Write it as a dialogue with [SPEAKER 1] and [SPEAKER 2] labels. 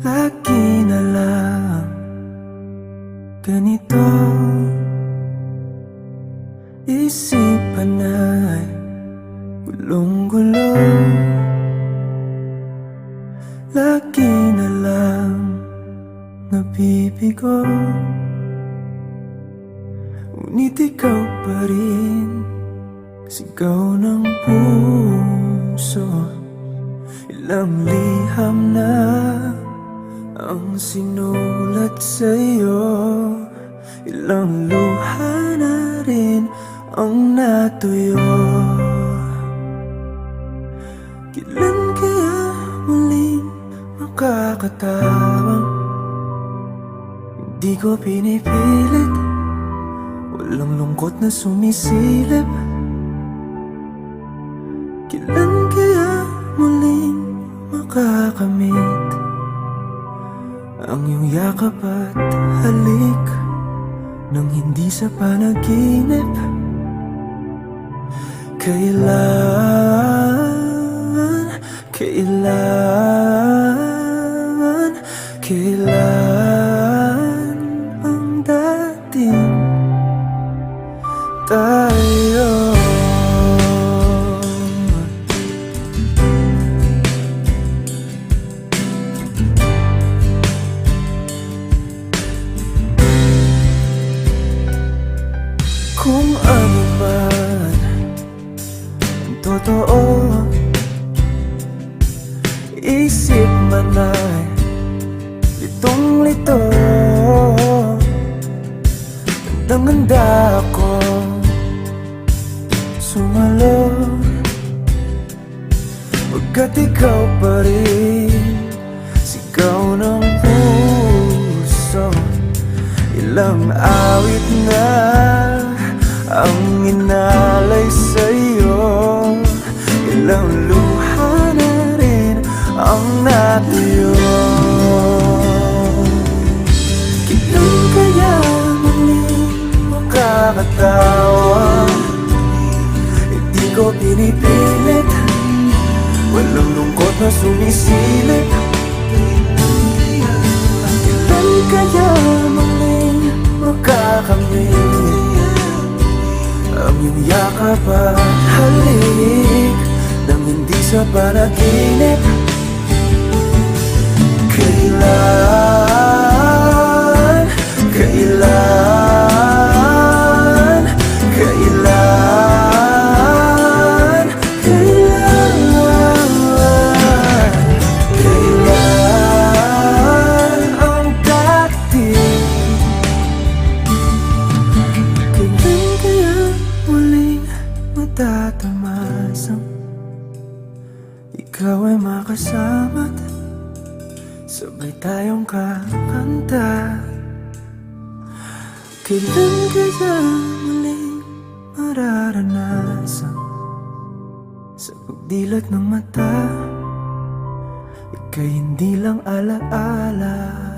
[SPEAKER 1] Lagi na lang ganito, isipan ay gulong-gulo. Lagi na lang nabibigo, ngunit ikaw pa rin sigaw ng puso. Ilang liham na ang sinulat sa'yo, ilang luha na rin ang natuyo. Kailan kaya muling makakatawang hindi ko pinipilit, walang lungkot na sumisilip? Kailan kaya muling makakamit ang iyong yakap at halik nang hindi sa panaginip? Kailan ang dating tayo? Kung ano man ang totoo, isip man ay litong-lito. Handang-handa ako sumalo, pagkat ikaw pa rin sigaw ng puso. Ilang awit na ang inalay sa'yo, ilang luha na rin ang natuyo. Kailan kaya muling makakatawa? Hindi ko pinipilit, walang lungkot na sumisilip. Kailan kaya muling makakamit ang iyong yakap at halik nang hindi sa panaginip? Kailan, kailan, kailan, kailan ang dating? Kailan kaya muling matatamasang ikaw ay makasama't sabay tayong kakanta? Kailan kaya muling mararanasan sa pagdilat ng mata ika'y hindi lang alaala?